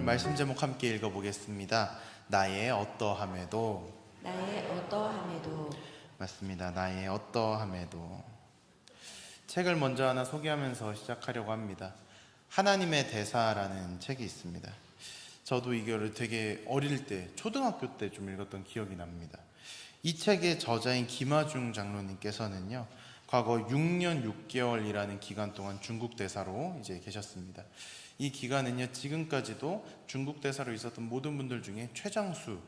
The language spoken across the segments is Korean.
말씀 제목 함께 읽어보겠습니다. 나의 어떠함에도. 나의 어떠함에도. 맞습니다. 나의 어떠함에도. 책을 먼저 하나 소개하면서 시작하려고 합니다. 하나님의 대사라는 책이 있습니다. 저도 이거를 되게 어릴 때, 초등학교 때 좀 읽었던 기억이 납니다. 이 책의 저자인 김하중 장로님께서는요, 과거 6년 6개월이라는 기간 동안 중국 대사로 이제 계셨습니다. 이 기간은요, 지금까지도 중국 대사로 있었던 모든 분들 중에 최장수로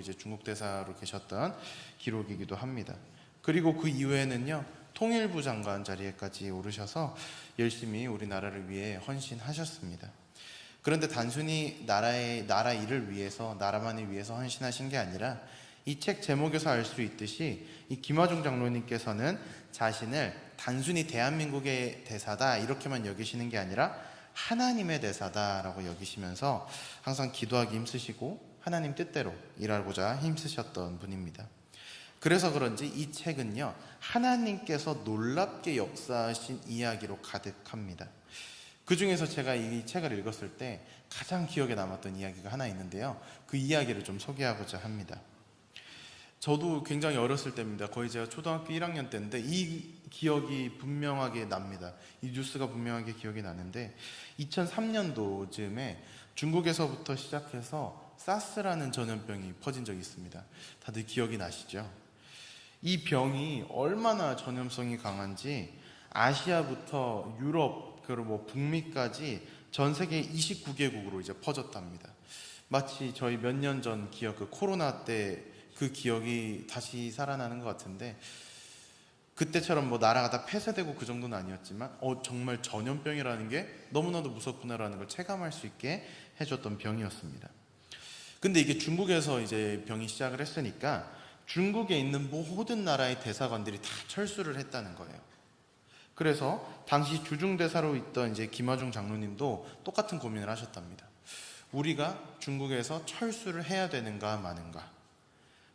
이제 중국 대사로 계셨던 기록이기도 합니다. 그리고 그 이후에는요, 통일부 장관 자리에까지 오르셔서 열심히 우리나라를 위해 헌신하셨습니다. 그런데 단순히 나라 일을 위해서, 나라만을 위해서 헌신하신 게 아니라 이 책 제목에서 알 수 있듯이 이 김하중 장로님께서는 자신을 단순히 대한민국의 대사다 이렇게만 여기시는 게 아니라 하나님의 대사다라고 여기시면서 항상 기도하기 힘쓰시고 하나님 뜻대로 일하고자 힘쓰셨던 분입니다. 그래서 그런지 이 책은요, 하나님께서 놀랍게 역사하신 이야기로 가득합니다. 그 중에서 제가 이 책을 읽었을 때 가장 기억에 남았던 이야기가 하나 있는데요, 그 이야기를 좀 소개하고자 합니다. 저도 굉장히 어렸을 때입니다. 거의 제가 초등학교 1학년 때인데 이 기억이 분명하게 납니다. 이 뉴스가 분명하게 기억이 나는데 2003년도쯤에 중국에서부터 시작해서 사스라는 전염병이 퍼진 적이 있습니다. 다들 기억이 나시죠? 이 병이 얼마나 전염성이 강한지 아시아부터 유럽, 그리고 뭐 북미까지 전 세계 29개국으로 이제 퍼졌답니다. 마치 저희 몇 년 전 기억, 그 코로나 때 그 기억이 다시 살아나는 것 같은데, 그때처럼 뭐 나라가 다 폐쇄되고 그 정도는 아니었지만 정말 전염병이라는 게 너무나도 무섭구나라는 걸 체감할 수 있게 해줬던 병이었습니다. 근데 이게 중국에서 이제 병이 시작을 했으니까 중국에 있는 모든 나라의 대사관들이 다 철수를 했다는 거예요. 그래서 당시 주중대사로 있던 이제 김하중 장로님도 똑같은 고민을 하셨답니다. 우리가 중국에서 철수를 해야 되는가 마는가.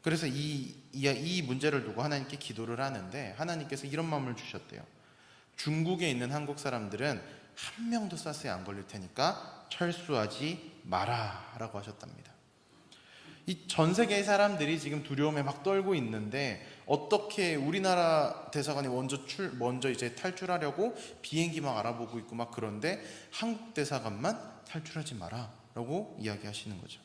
그래서 이 문제를 두고 하나님께 기도를 하는데 하나님께서 이런 마음을 주셨대요. 중국에 있는 한국 사람들은 한 명도 사스에 안 걸릴 테니까 철수하지 마라 라고 하셨답니다. 이 전 세계의 사람들이 지금 두려움에 막 떨고 있는데 어떻게 우리나라 대사관이 먼저 이제 탈출하려고 비행기 막 알아보고 있고 막 그런데 한국 대사관만 탈출하지 마라 라고 이야기하시는 거죠.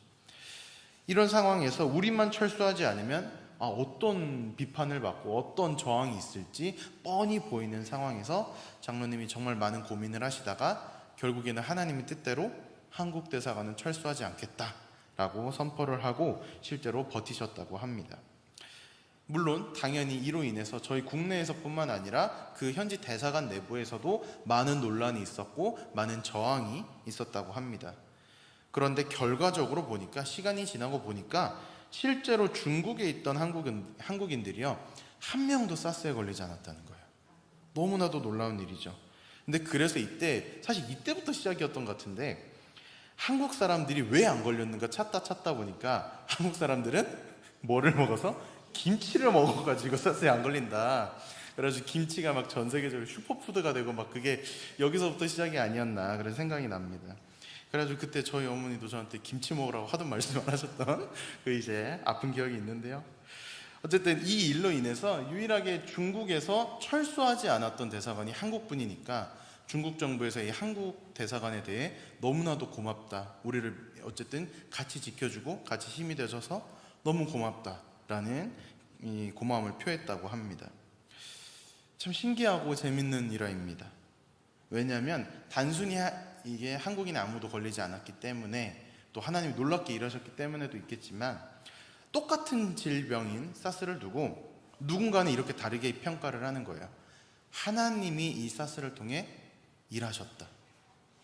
이런 상황에서 우리만 철수하지 않으면 어떤 비판을 받고 어떤 저항이 있을지 뻔히 보이는 상황에서 장로님이 정말 많은 고민을 하시다가 결국에는 하나님의 뜻대로 한국 대사관은 철수하지 않겠다라고 선포를 하고 실제로 버티셨다고 합니다. 물론 당연히 이로 인해서 저희 국내에서뿐만 아니라 그 현지 대사관 내부에서도 많은 논란이 있었고 많은 저항이 있었다고 합니다. 그런데 결과적으로 보니까, 시간이 지나고 보니까 실제로 중국에 있던 한국인들이요, 한 명도 사스에 걸리지 않았다는 거예요. 너무나도 놀라운 일이죠. 근데 그래서 사실 이때부터 시작이었던 것 같은데, 한국 사람들이 왜 안 걸렸는가 찾다 보니까 한국 사람들은 뭐를 먹어서? 김치를 먹어가지고 사스에 안 걸린다. 그래가지고 김치가 막 전 세계적으로 슈퍼푸드가 되고 막 그게 여기서부터 시작이 아니었나 그런 생각이 납니다. 그래가지고 그때 저희 어머니도 저한테 김치 먹으라고 하도 말씀을 하셨던 그 이제 아픈 기억이 있는데요. 어쨌든 이 일로 인해서 유일하게 중국에서 철수하지 않았던 대사관이 한국뿐이니까 중국 정부에서 이 한국 대사관에 대해 너무나도 고맙다, 우리를 어쨌든 같이 지켜주고 같이 힘이 되어줘서 너무 고맙다라는 이 고마움을 표했다고 합니다. 참 신기하고 재밌는 일화입니다. 왜냐하면 단순히 이게 한국인에 아무도 걸리지 않았기 때문에, 또 하나님이 놀랍게 일하셨기 때문에도 있겠지만, 똑같은 질병인 사스를 두고 누군가는 이렇게 다르게 평가를 하는 거예요. 하나님이 이 사스를 통해 일하셨다.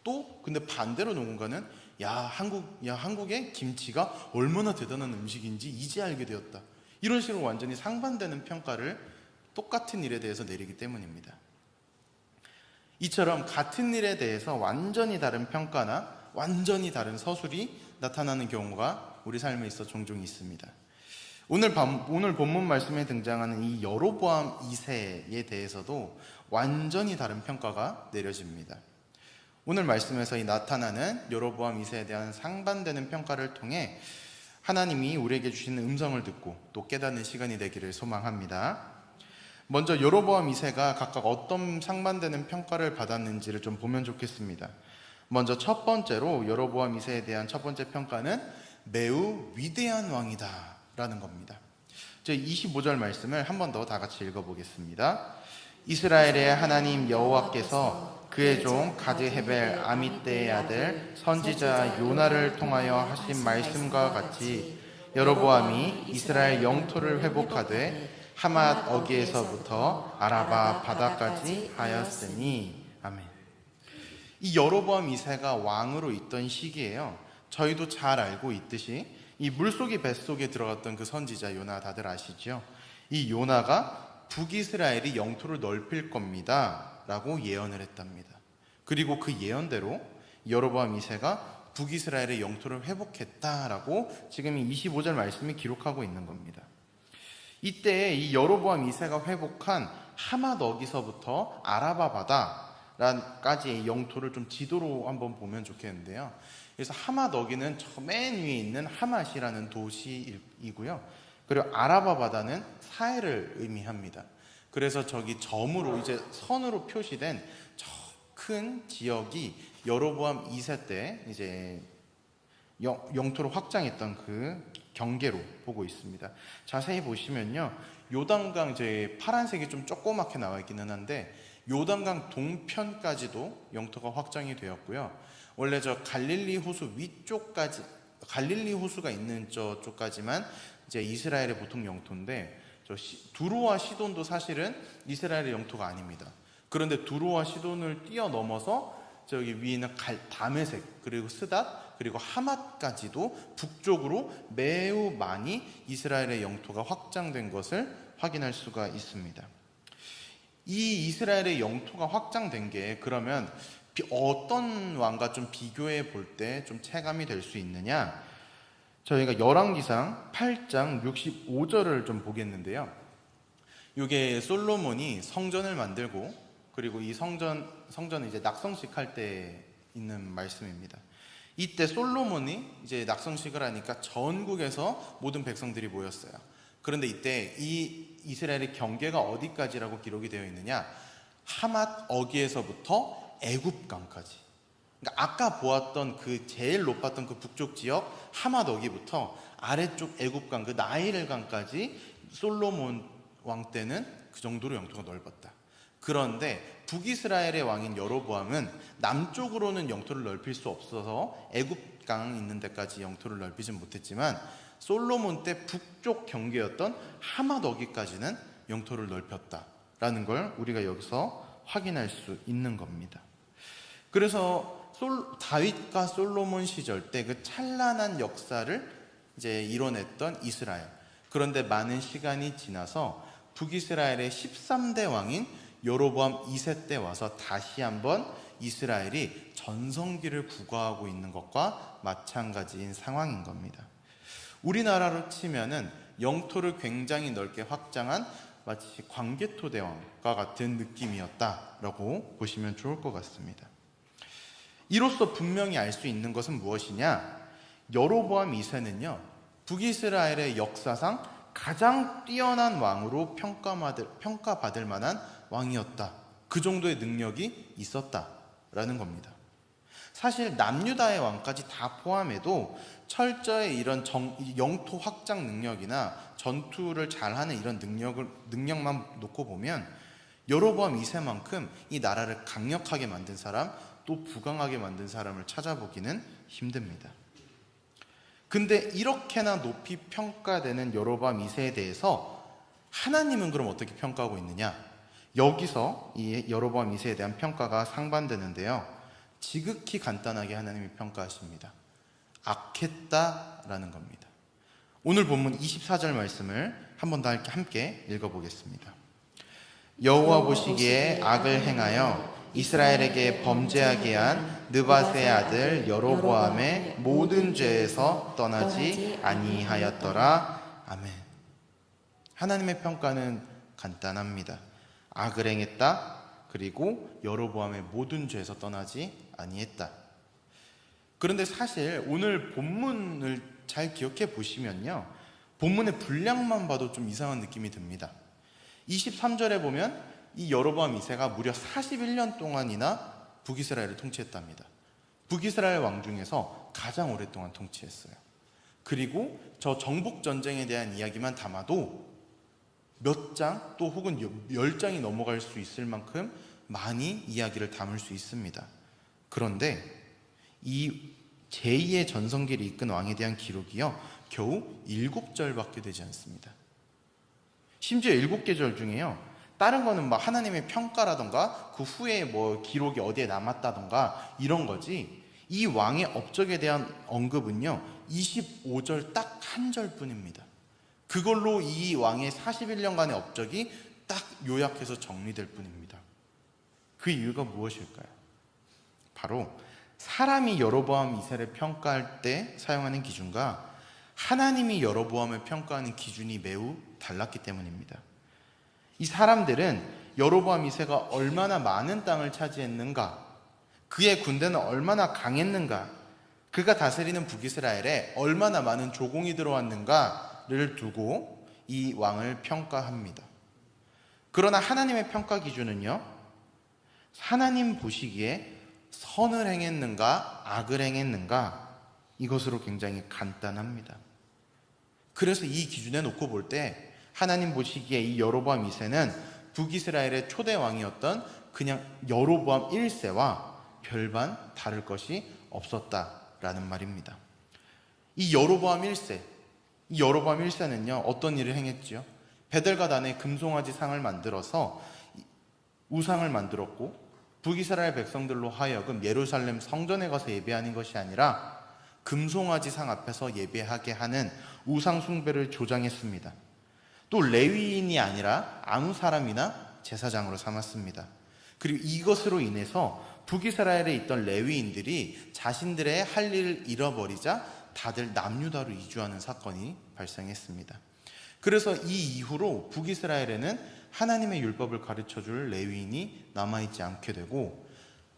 또 근데 반대로 누군가는 한국의 김치가 얼마나 대단한 음식인지 이제 알게 되었다. 이런 식으로 완전히 상반되는 평가를 똑같은 일에 대해서 내리기 때문입니다. 이처럼 같은 일에 대해서 완전히 다른 평가나 완전히 다른 서술이 나타나는 경우가 우리 삶에 있어 종종 있습니다. 오늘 본문 말씀에 등장하는 이 여로보암 2세에 대해서도 완전히 다른 평가가 내려집니다. 오늘 말씀에서 이 나타나는 여로보암 2세에 대한 상반되는 평가를 통해 하나님이 우리에게 주시는 음성을 듣고 또 깨닫는 시간이 되기를 소망합니다. 먼저 여로보암 2세가 각각 어떤 상반되는 평가를 받았는지를 좀 보면 좋겠습니다. 먼저 첫 번째로 여로보암 2세에 대한 첫 번째 평가는 매우 위대한 왕이다 라는 겁니다. 제 25절 말씀을 한 번 더 다 같이 읽어보겠습니다. 이스라엘의 하나님 여호와께서 그의 종 가드헤벨 아미떼의 아들 선지자 요나를 통하여 하신 말씀과 같이 여로보암이 이스라엘 영토를 회복하되 하맛 어기에서부터 아라바 바다까지 하였으니. 아멘. 이 여로보암 2세가 왕으로 있던 시기예요. 저희도 잘 알고 있듯이 이 물속의 뱃속에 들어갔던 그 선지자 요나 다들 아시죠? 이 요나가 북이스라엘이 영토를 넓힐 겁니다 라고 예언을 했답니다. 그리고 그 예언대로 여로보암 2세가 북이스라엘의 영토를 회복했다라고 지금 이 25절 말씀이 기록하고 있는 겁니다. 이때 이 여로보암 2세가 회복한 하맛 어기서부터 아라바 바다까지의 영토를 좀 지도로 한번 보면 좋겠는데요. 그래서 하맛 어기는 저 맨 위에 있는 하맛이라는 도시이고요. 그리고 아라바 바다는 사해를 의미합니다. 그래서 저기 점으로 이제 선으로 표시된 저 큰 지역이 여로보암 2세 때 이제 영토를 확장했던 그 경계로 보고 있습니다. 자세히 보시면요, 요단강 이제 파란색이 좀 조그맣게 나와 있기는 한데 요단강 동편까지도 영토가 확장이 되었고요. 원래 저 갈릴리 호수 위쪽까지, 갈릴리 호수가 있는 저쪽까지만 이제 이스라엘의 보통 영토인데 두로와 시돈도 사실은 이스라엘의 영토가 아닙니다. 그런데 두로와 시돈을 뛰어넘어서 저기 위에 있는 다메섹 그리고 스닷 그리고 하맛까지도 북쪽으로 매우 많이 이스라엘의 영토가 확장된 것을 확인할 수가 있습니다. 이 이스라엘의 영토가 확장된 게 그러면 어떤 왕과 좀 비교해 볼 때 좀 체감이 될 수 있느냐? 저희가 열왕기상 8장 65절을 좀 보겠는데요. 이게 솔로몬이 성전을 만들고 그리고 이 성전을 이제 낙성식 할 때 있는 말씀입니다. 이때 솔로몬이 이제 낙성식을 하니까 전국에서 모든 백성들이 모였어요. 그런데 이때 이 이스라엘의 경계가 어디까지라고 기록이 되어 있느냐? 하맛 어기에서부터 애굽강까지. 그러니까 아까 보았던 그 제일 높았던 그 북쪽 지역 하맛 어기부터 아래쪽 애굽강 그 나일강까지 솔로몬 왕 때는 그 정도로 영토가 넓었다. 그런데 북이스라엘의 왕인 여로보암은 남쪽으로는 영토를 넓힐 수 없어서 애굽강 있는 데까지 영토를 넓히진 못했지만 솔로몬 때 북쪽 경계였던 하맛 어기까지는 영토를 넓혔다라는 걸 우리가 여기서 확인할 수 있는 겁니다. 그래서 다윗과 솔로몬 시절 때 그 찬란한 역사를 이제 이뤄냈던 이스라엘. 그런데 많은 시간이 지나서 북이스라엘의 13대 왕인 여로보암 2세 때 와서 다시 한번 이스라엘이 전성기를 구가하고 있는 것과 마찬가지인 상황인 겁니다. 우리나라로 치면은 영토를 굉장히 넓게 확장한 마치 광개토대왕과 같은 느낌이었다라고 보시면 좋을 것 같습니다. 이로써 분명히 알 수 있는 것은 무엇이냐? 여로보암 2세는요, 북이스라엘의 역사상 가장 뛰어난 왕으로 평가받을 만한 왕이었다. 그 정도의 능력이 있었다라는 겁니다. 사실 남유다의 왕까지 다 포함해도 철저히 이런 영토 확장 능력이나 전투를 잘하는 이런 능력만 놓고 보면 여로보암 2세만큼 이 나라를 강력하게 만든 사람, 또 부강하게 만든 사람을 찾아보기는 힘듭니다. 근데 이렇게나 높이 평가되는 여로보암 2세에 대해서 하나님은 그럼 어떻게 평가하고 있느냐? 여기서 이 여로보암 2세에 대한 평가가 상반되는데요. 지극히 간단하게 하나님이 평가하십니다. 악했다라는 겁니다. 오늘 본문 24절 말씀을 한 번 더 함께 읽어보겠습니다. 여호와 보시기에 악을 행하여 이스라엘에게 범죄하게 한 느밧의 아들 여로보암의 모든 죄에서 떠나지 아니하였더라. 아멘. 하나님의 평가는 간단합니다. 악을 행했다. 그리고 여로보암의 모든 죄에서 떠나지 아니했다. 그런데 사실 오늘 본문을 잘 기억해 보시면요, 본문의 분량만 봐도 좀 이상한 느낌이 듭니다. 23절에 보면 이 여로보암 2세가 무려 41년 동안이나 북이스라엘을 통치했답니다. 북이스라엘 왕 중에서 가장 오랫동안 통치했어요. 그리고 저 정복 전쟁에 대한 이야기만 담아도 몇 장 또 혹은 10장이 넘어갈 수 있을 만큼 많이 이야기를 담을 수 있습니다. 그런데 이 제2의 전성기를 이끈 왕에 대한 기록이요, 겨우 7절밖에 되지 않습니다. 심지어 7계절 중에요, 다른 거는 막 하나님의 평가라던가 그 후에 뭐 기록이 어디에 남았다던가 이런 거지, 이 왕의 업적에 대한 언급은요 25절 딱 한 절뿐입니다. 그걸로 이 왕의 41년간의 업적이 딱 요약해서 정리될 뿐입니다. 그 이유가 무엇일까요? 바로 사람이 여로보암 2세를 평가할 때 사용하는 기준과 하나님이 여로보암을 평가하는 기준이 매우 달랐기 때문입니다. 이 사람들은 여로보암 2세가 얼마나 많은 땅을 차지했는가, 그의 군대는 얼마나 강했는가, 그가 다스리는 북이스라엘에 얼마나 많은 조공이 들어왔는가를 두고 이 왕을 평가합니다. 그러나 하나님의 평가 기준은요, 하나님 보시기에 선을 행했는가 악을 행했는가, 이것으로 굉장히 간단합니다. 그래서 이 기준에 놓고 볼 때 하나님 보시기에 이 여로보암 2세는 북이스라엘의 초대 왕이었던 그냥 여로보암 1세와 별반 다를 것이 없었다라는 말입니다. 이 여로보암 1세는요 어떤 일을 행했지요? 베델과 단에 금송아지 상을 만들어서 우상을 만들었고, 북이스라엘 백성들로 하여금 예루살렘 성전에 가서 예배하는 것이 아니라 금송아지 상 앞에서 예배하게 하는 우상 숭배를 조장했습니다. 또 레위인이 아니라 아무 사람이나 제사장으로 삼았습니다. 그리고 이것으로 인해서 북이스라엘에 있던 레위인들이 자신들의 할 일을 잃어버리자 다들 남유다로 이주하는 사건이 발생했습니다. 그래서 이 이후로 북이스라엘에는 하나님의 율법을 가르쳐줄 레위인이 남아있지 않게 되고,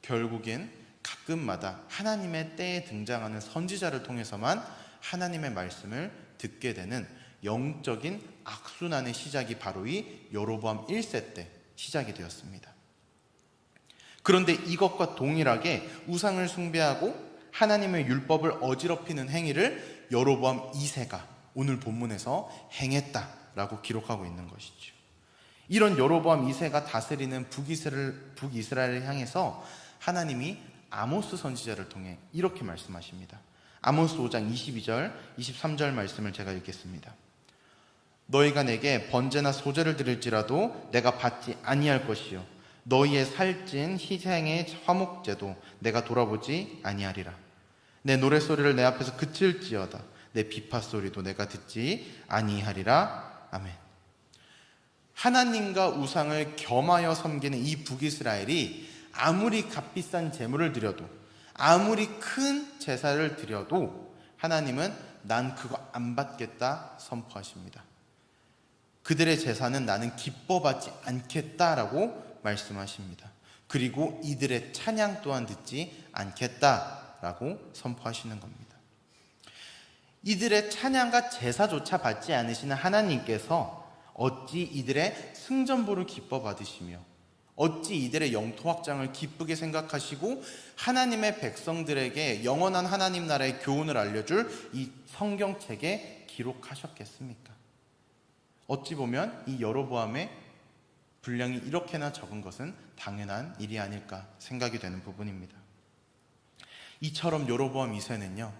결국엔 가끔마다 하나님의 때에 등장하는 선지자를 통해서만 하나님의 말씀을 듣게 되는 영적인 악순환의 시작이 바로 이 여로보암 1세 때 시작이 되었습니다. 그런데 이것과 동일하게 우상을 숭배하고 하나님의 율법을 어지럽히는 행위를 여로보암 2세가 오늘 본문에서 행했다라고 기록하고 있는 것이죠. 이런 여로보암 2세가 다스리는 북이스라엘을 향해서 하나님이 아모스 선지자를 통해 이렇게 말씀하십니다. 아모스 5장 22절, 23절 말씀을 제가 읽겠습니다. 너희가 내게 번제나 소제를 드릴지라도 내가 받지 아니할 것이요 너희의 살찐 희생의 화목제도 내가 돌아보지 아니하리라. 내 노랫소리를 내 앞에서 그칠지어다 내 비파소리도 내가 듣지 아니하리라. 아멘. 하나님과 우상을 겸하여 섬기는 이 북이스라엘이 아무리 값비싼 제물을 드려도, 아무리 큰 제사를 드려도 하나님은 난 그거 안 받겠다 선포하십니다. 그들의 제사는 나는 기뻐받지 않겠다라고 말씀하십니다. 그리고 이들의 찬양 또한 듣지 않겠다라고 선포하시는 겁니다. 이들의 찬양과 제사조차 받지 않으시는 하나님께서 어찌 이들의 승전보를 기뻐 받으시며 어찌 이들의 영토 확장을 기쁘게 생각하시고 하나님의 백성들에게 영원한 하나님 나라의 교훈을 알려줄 이 성경책에 기록하셨겠습니까? 어찌 보면 이 여로보암의 분량이 이렇게나 적은 것은 당연한 일이 아닐까 생각이 되는 부분입니다. 이처럼 여로보암 2세는요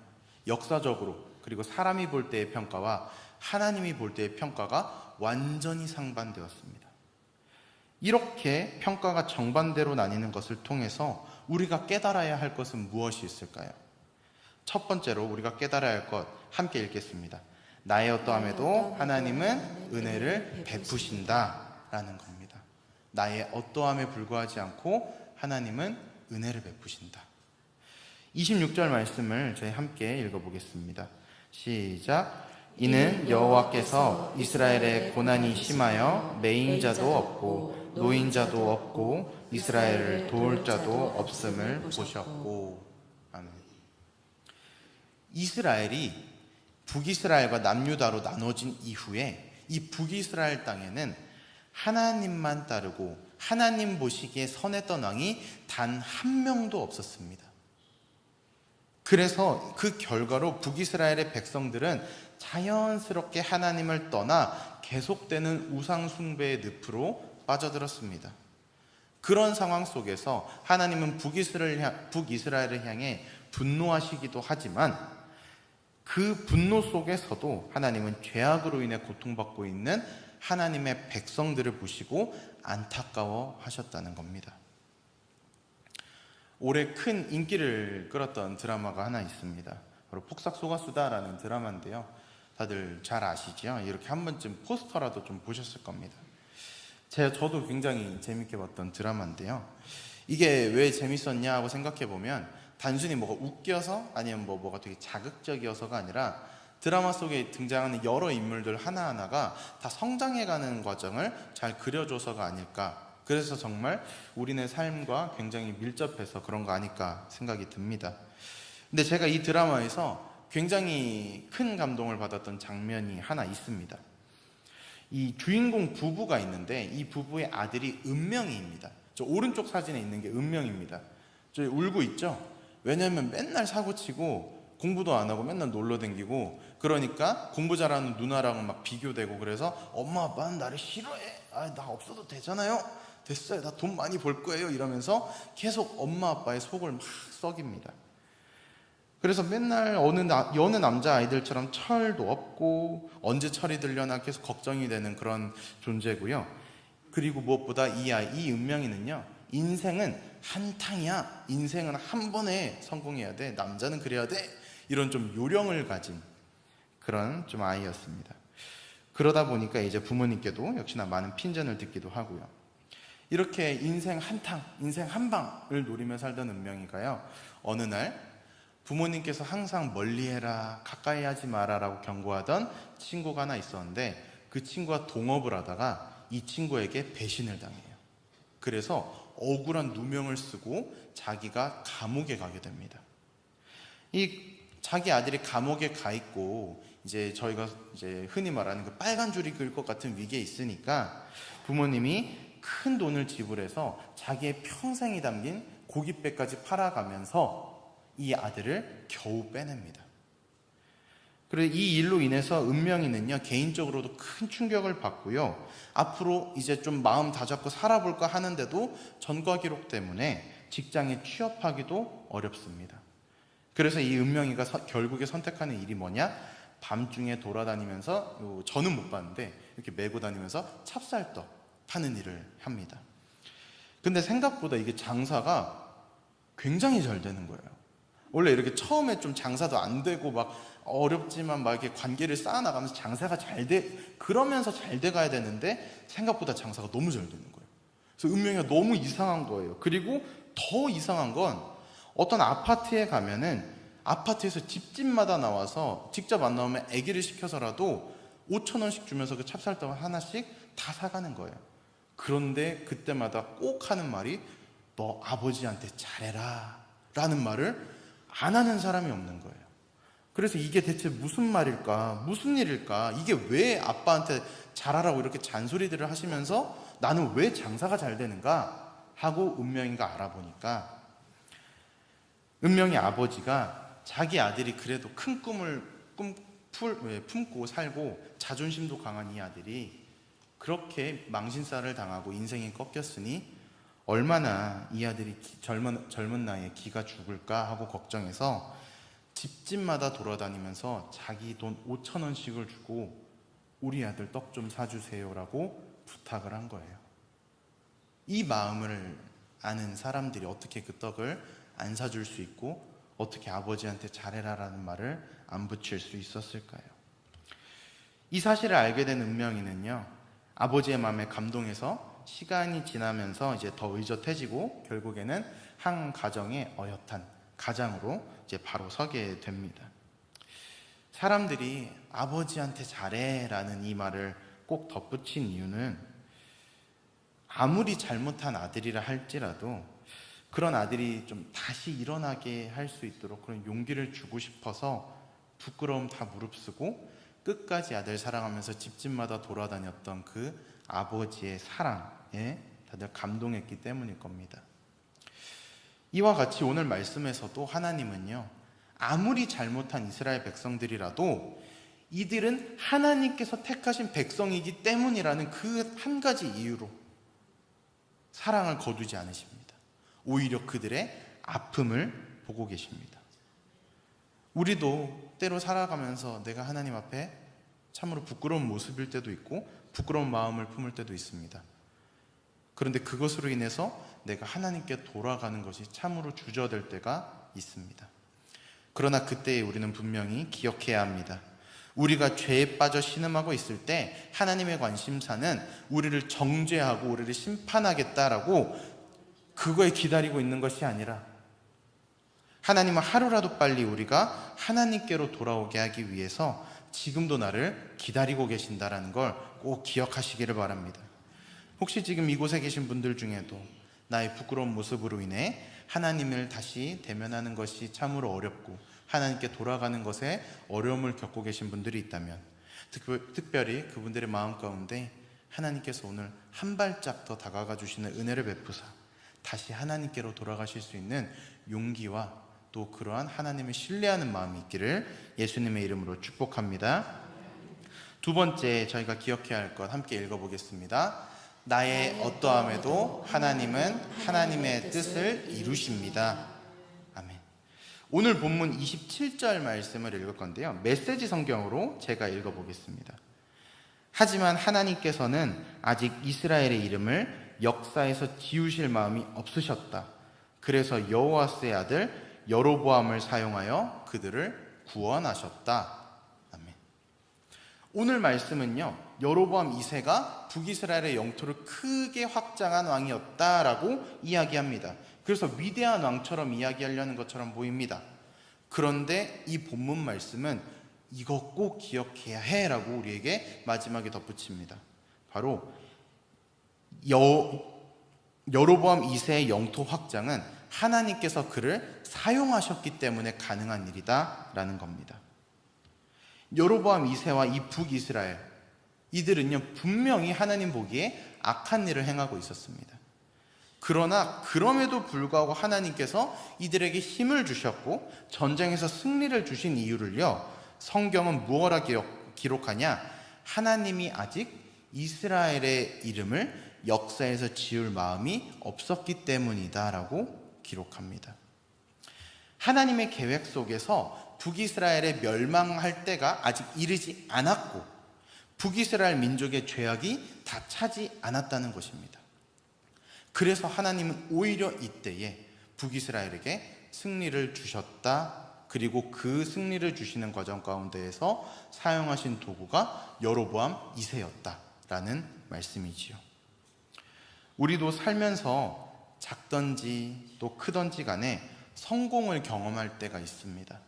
역사적으로 그리고 사람이 볼 때의 평가와 하나님이 볼 때의 평가가 완전히 상반되었습니다. 이렇게 평가가 정반대로 나뉘는 것을 통해서 우리가 깨달아야 할 것은 무엇이 있을까요? 첫 번째로 우리가 깨달아야 할 것 함께 읽겠습니다. 나의 어떠함에도 하나님은 은혜를 베푸신다라는 겁니다. 나의 어떠함에 불과하지 않고 하나님은 은혜를 베푸신다. 26절 말씀을 저희 함께 읽어보겠습니다. 시작. 이는 여호와께서 이스라엘의 고난이 심하여 매인자도 없고 노인자도 없고 이스라엘을 도울 자도 없음을 보셨고. 아멘. 이스라엘이 북이스라엘과 남유다로 나눠진 이후에 이 북이스라엘 땅에는 하나님만 따르고 하나님 보시기에 선했던 왕이 단 한 명도 없었습니다. 그래서 그 결과로 북이스라엘의 백성들은 자연스럽게 하나님을 떠나 계속되는 우상 숭배의 늪으로 빠져들었습니다. 그런 상황 속에서 하나님은 북이스라엘을 향해 분노하시기도 하지만 그 분노 속에서도 하나님은 죄악으로 인해 고통받고 있는 하나님의 백성들을 보시고 안타까워 하셨다는 겁니다. 올해 큰 인기를 끌었던 드라마가 하나 있습니다. 바로 폭삭소가수다라는 드라마인데요. 다들 잘 아시죠? 이렇게 한 번쯤 포스터라도 좀 보셨을 겁니다. 저도 굉장히 재밌게 봤던 드라마인데요. 이게 왜 재밌었냐 하고 생각해보면 단순히 뭐가 웃겨서 아니면 뭐가 되게 자극적이어서가 아니라 드라마 속에 등장하는 여러 인물들 하나하나가 다 성장해가는 과정을 잘 그려줘서가 아닐까. 그래서 정말 우리네 삶과 굉장히 밀접해서 그런 거 아닐까 생각이 듭니다. 근데 제가 이 드라마에서 굉장히 큰 감동을 받았던 장면이 하나 있습니다. 이 주인공 부부가 있는데 이 부부의 아들이 은명이입니다. 저 오른쪽 사진에 있는 게 은명입니다. 저 울고 있죠? 왜냐면 맨날 사고치고 공부도 안 하고 맨날 놀러 다니고 그러니까 공부 잘하는 누나랑 막 비교되고 그래서 엄마 아빠는 나를 싫어해. 나 없어도 되잖아요. 됐어요. 나 돈 많이 벌 거예요. 이러면서 계속 엄마 아빠의 속을 막 썩입니다. 그래서 맨날 여느 남자아이들처럼 철도 없고 언제 철이 들려나 계속 걱정이 되는 그런 존재고요. 그리고 무엇보다 이 은명이는요, 인생은 한탕이야. 인생은 한 번에 성공해야 돼. 남자는 그래야 돼. 이런 좀 요령을 가진 그런 좀 아이였습니다. 그러다 보니까 이제 부모님께도 역시나 많은 핀잔을 듣기도 하고요. 이렇게 인생 한탕, 인생 한방을 노리며 살던 은명이가요, 어느 날 부모님께서 항상 멀리해라, 가까이 하지 마라 라고 경고하던 친구가 하나 있었는데 그 친구가 동업을 하다가 이 친구에게 배신을 당해요. 그래서 억울한 누명을 쓰고 자기가 감옥에 가게 됩니다. 자기 아들이 감옥에 가 있고 이제 저희가 이제 흔히 말하는 그 빨간 줄이 그을 것 같은 위기에 있으니까 부모님이 큰 돈을 지불해서 자기의 평생이 담긴 고깃배까지 팔아가면서 이 아들을 겨우 빼냅니다. 그리고 이 일로 인해서 은명이는요, 개인적으로도 큰 충격을 받고요. 앞으로 이제 좀 마음 다잡고 살아볼까 하는데도 전과 기록 때문에 직장에 취업하기도 어렵습니다. 그래서 이 은명이가 결국에 선택하는 일이 뭐냐? 밤중에 돌아다니면서, 저는 못 봤는데 이렇게 메고 다니면서 찹쌀떡 파는 일을 합니다. 근데 생각보다 이게 장사가 굉장히 잘 되는 거예요. 원래 이렇게 처음에 좀 장사도 안 되고 막 어렵지만 막 이렇게 관계를 쌓아나가면서 장사가 그러면서 잘 돼가야 되는데 생각보다 장사가 너무 잘 되는 거예요. 그래서 은명이가 너무 이상한 거예요. 그리고 더 이상한 건 어떤 아파트에 가면은 아파트에서 집집마다 나와서 직접 안 나오면 애기를 시켜서라도 5,000원씩 주면서 그 찹쌀떡을 하나씩 다 사가는 거예요. 그런데 그때마다 꼭 하는 말이 너 아버지한테 잘해라 라는 말을 안 하는 사람이 없는 거예요. 그래서 이게 대체 무슨 말일까? 무슨 일일까? 이게 왜 아빠한테 잘하라고 이렇게 잔소리들을 하시면서 나는 왜 장사가 잘 되는가? 하고 은명이가 알아보니까 은명이 아버지가 자기 아들이 그래도 큰 꿈을 품고 살고 자존심도 강한 이 아들이 그렇게 망신살을 당하고 인생이 꺾였으니 얼마나 이 아들이 젊은 나이에 기가 죽을까 하고 걱정해서 집집마다 돌아다니면서 자기 돈 5,000원씩을 주고 우리 아들 떡 좀 사주세요라고 부탁을 한 거예요. 이 마음을 아는 사람들이 어떻게 그 떡을 안 사줄 수 있고 어떻게 아버지한테 잘해라라는 말을 안 붙일 수 있었을까요? 이 사실을 알게 된 은명이는요, 아버지의 마음에 감동해서 시간이 지나면서 이제 더 의젓해지고 결국에는 한 가정의 어엿한 가장으로 이제 바로 서게 됩니다. 사람들이 아버지한테 잘해라는 이 말을 꼭 덧붙인 이유는 아무리 잘못한 아들이라 할지라도 그런 아들이 좀 다시 일어나게 할 수 있도록 그런 용기를 주고 싶어서 부끄러움 다 무릅쓰고 끝까지 아들 사랑하면서 집집마다 돌아다녔던 그 아버지의 사랑에 다들 감동했기 때문일 겁니다. 이와 같이 오늘 말씀에서도 하나님은요, 아무리 잘못한 이스라엘 백성들이라도 이들은 하나님께서 택하신 백성이기 때문이라는 그 한 가지 이유로 사랑을 거두지 않으십니다. 오히려 그들의 아픔을 보고 계십니다. 우리도 때로 살아가면서 내가 하나님 앞에 참으로 부끄러운 모습일 때도 있고 부끄러운 마음을 품을 때도 있습니다. 그런데 그것으로 인해서 내가 하나님께 돌아가는 것이 참으로 주저될 때가 있습니다. 그러나 그때 우리는 분명히 기억해야 합니다. 우리가 죄에 빠져 신음하고 있을 때 하나님의 관심사는 우리를 정죄하고 우리를 심판하겠다라고 그거에 기다리고 있는 것이 아니라 하나님은 하루라도 빨리 우리가 하나님께로 돌아오게 하기 위해서 지금도 나를 기다리고 계신다라는 걸 꼭 기억하시기를 바랍니다. 혹시 지금 이곳에 계신 분들 중에도 나의 부끄러운 모습으로 인해 하나님을 다시 대면하는 것이 참으로 어렵고 하나님께 돌아가는 것에 어려움을 겪고 계신 분들이 있다면 특별히 그분들의 마음 가운데 하나님께서 오늘 한 발짝 더 다가가 주시는 은혜를 베푸사 다시 하나님께로 돌아가실 수 있는 용기와 또 그러한 하나님을 신뢰하는 마음이 있기를 예수님의 이름으로 축복합니다. 두 번째 저희가 기억해야 할 것 함께 읽어보겠습니다. 나의 어떠함에도 하나님은 하나님의 뜻을 이루십니다. 아멘. 오늘 본문 27절 말씀을 읽을 건데요, 메시지 성경으로 제가 읽어보겠습니다. 하지만 하나님께서는 아직 이스라엘의 이름을 역사에서 지우실 마음이 없으셨다. 그래서 여호와스의 아들 여로보암을 사용하여 그들을 구원하셨다. 아멘. 오늘 말씀은요, 여로보암 2세가 북이스라엘의 영토를 크게 확장한 왕이었다라고 이야기합니다. 그래서 위대한 왕처럼 이야기하려는 것처럼 보입니다. 그런데 이 본문 말씀은 이거 꼭 기억해야 해라고 우리에게 마지막에 덧붙입니다. 바로 여로보암 2세의 영토 확장은 하나님께서 그를 사용하셨기 때문에 가능한 일이다 라는 겁니다. 여로보암 2세와 이 북이스라엘, 이들은요 분명히 하나님 보기에 악한 일을 행하고 있었습니다. 그러나 그럼에도 불구하고 하나님께서 이들에게 힘을 주셨고 전쟁에서 승리를 주신 이유를요, 성경은 무엇라 기록하냐? 하나님이 아직 이스라엘의 이름을 역사에서 지울 마음이 없었기 때문이다 라고 기록합니다. 하나님의 계획 속에서 북이스라엘의 멸망할 때가 아직 이르지 않았고 북이스라엘 민족의 죄악이 다 차지 않았다는 것입니다. 그래서 하나님은 오히려 이때에 북이스라엘에게 승리를 주셨다. 그리고 그 승리를 주시는 과정 가운데에서 사용하신 도구가 여로보암 2세였다라는 말씀이지요. 우리도 살면서 작던지 또 크던지 간에 성공을 경험할 때가 있습니다.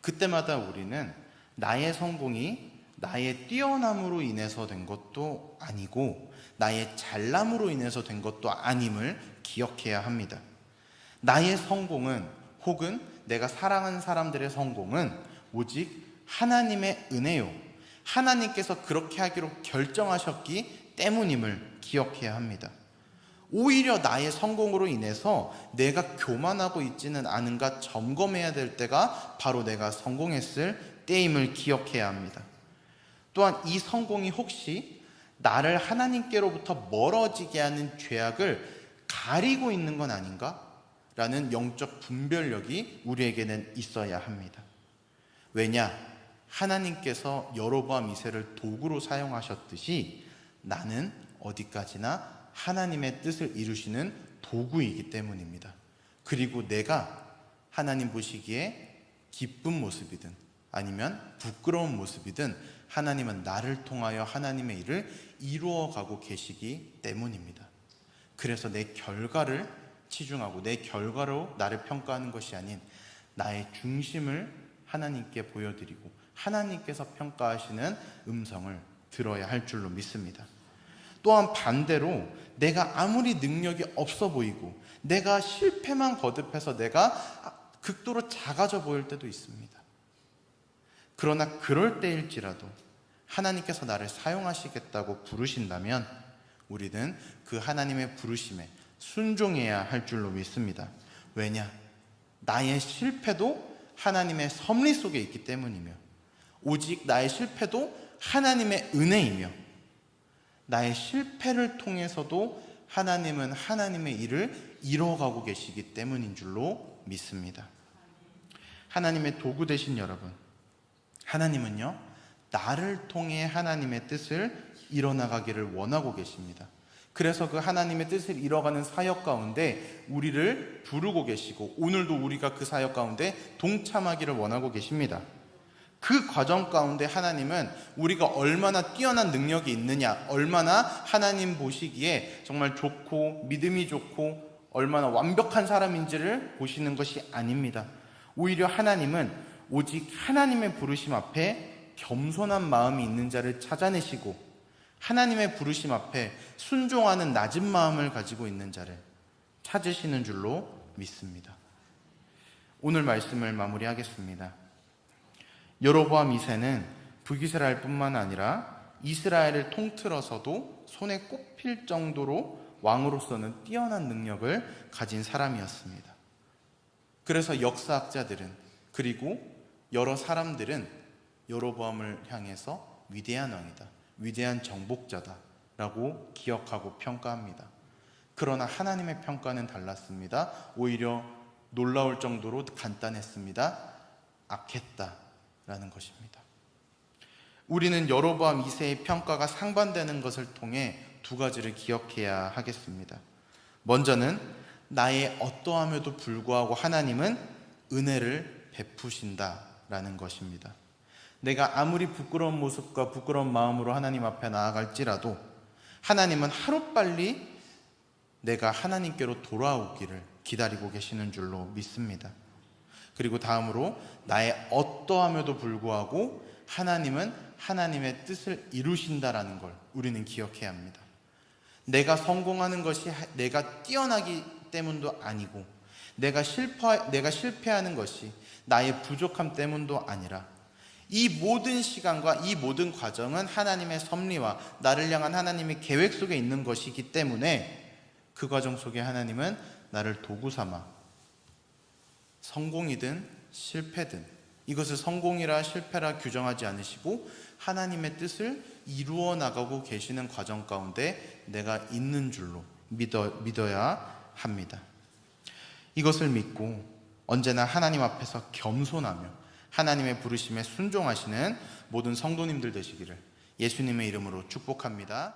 그때마다 우리는 나의 성공이 나의 뛰어남으로 인해서 된 것도 아니고 나의 잘남으로 인해서 된 것도 아님을 기억해야 합니다. 나의 성공은 혹은 내가 사랑하는 사람들의 성공은 오직 하나님의 은혜요, 하나님께서 그렇게 하기로 결정하셨기 때문임을 기억해야 합니다. 오히려 나의 성공으로 인해서 내가 교만하고 있지는 않은가 점검해야 될 때가 바로 내가 성공했을 때임을 기억해야 합니다. 또한 이 성공이 혹시 나를 하나님께로부터 멀어지게 하는 죄악을 가리고 있는 건 아닌가? 라는 영적 분별력이 우리에게는 있어야 합니다. 왜냐? 하나님께서 여로보암 2세를 도구로 사용하셨듯이 나는 어디까지나 하나님의 뜻을 이루시는 도구이기 때문입니다. 그리고 내가 하나님 보시기에 기쁜 모습이든 아니면 부끄러운 모습이든 하나님은 나를 통하여 하나님의 일을 이루어가고 계시기 때문입니다. 그래서 내 결과를 치중하고 내 결과로 나를 평가하는 것이 아닌 나의 중심을 하나님께 보여드리고 하나님께서 평가하시는 음성을 들어야 할 줄로 믿습니다. 또한 반대로 내가 아무리 능력이 없어 보이고 내가 실패만 거듭해서 내가 극도로 작아져 보일 때도 있습니다. 그러나 그럴 때일지라도 하나님께서 나를 사용하시겠다고 부르신다면 우리는 그 하나님의 부르심에 순종해야 할 줄로 믿습니다. 왜냐? 나의 실패도 하나님의 섭리 속에 있기 때문이며 오직 나의 실패도 하나님의 은혜이며 나의 실패를 통해서도 하나님은 하나님의 일을 이뤄가고 계시기 때문인 줄로 믿습니다. 하나님의 도구 되신 여러분, 하나님은요 나를 통해 하나님의 뜻을 이뤄나가기를 원하고 계십니다. 그래서 그 하나님의 뜻을 이뤄가는 사역 가운데 우리를 부르고 계시고 오늘도 우리가 그 사역 가운데 동참하기를 원하고 계십니다. 그 과정 가운데 하나님은 우리가 얼마나 뛰어난 능력이 있느냐, 얼마나 하나님 보시기에 정말 좋고 믿음이 좋고 얼마나 완벽한 사람인지를 보시는 것이 아닙니다. 오히려 하나님은 오직 하나님의 부르심 앞에 겸손한 마음이 있는 자를 찾아내시고 하나님의 부르심 앞에 순종하는 낮은 마음을 가지고 있는 자를 찾으시는 줄로 믿습니다. 오늘 말씀을 마무리하겠습니다. 여로보암 2세는 북이스라엘 뿐만 아니라 이스라엘을 통틀어서도 손에 꼽힐 정도로 왕으로서는 뛰어난 능력을 가진 사람이었습니다. 그래서 역사학자들은 그리고 여러 사람들은 여로보암을 향해서 위대한 왕이다, 위대한 정복자다라고 기억하고 평가합니다. 그러나 하나님의 평가는 달랐습니다. 오히려 놀라울 정도로 간단했습니다. 악했다라는 것입니다. 우리는 여로보암 2세의 평가가 상반되는 것을 통해 두 가지를 기억해야 하겠습니다. 먼저는 나의 어떠함에도 불구하고 하나님은 은혜를 베푸신다라는 것입니다. 내가 아무리 부끄러운 모습과 부끄러운 마음으로 하나님 앞에 나아갈지라도 하나님은 하루빨리 내가 하나님께로 돌아오기를 기다리고 계시는 줄로 믿습니다. 그리고 다음으로 나의 어떠함에도 불구하고 하나님은 하나님의 뜻을 이루신다라는 걸 우리는 기억해야 합니다. 내가 성공하는 것이 내가 뛰어나기 때문도 아니고 내가 실패하는 것이 나의 부족함 때문도 아니라 이 모든 시간과 이 모든 과정은 하나님의 섭리와 나를 향한 하나님의 계획 속에 있는 것이기 때문에 그 과정 속에 하나님은 나를 도구 삼아 성공이든 실패든 이것을 성공이라 실패라 규정하지 않으시고 하나님의 뜻을 이루어 나가고 계시는 과정 가운데 내가 있는 줄로 믿어야 합니다. 이것을 믿고 언제나 하나님 앞에서 겸손하며 하나님의 부르심에 순종하시는 모든 성도님들 되시기를 예수님의 이름으로 축복합니다.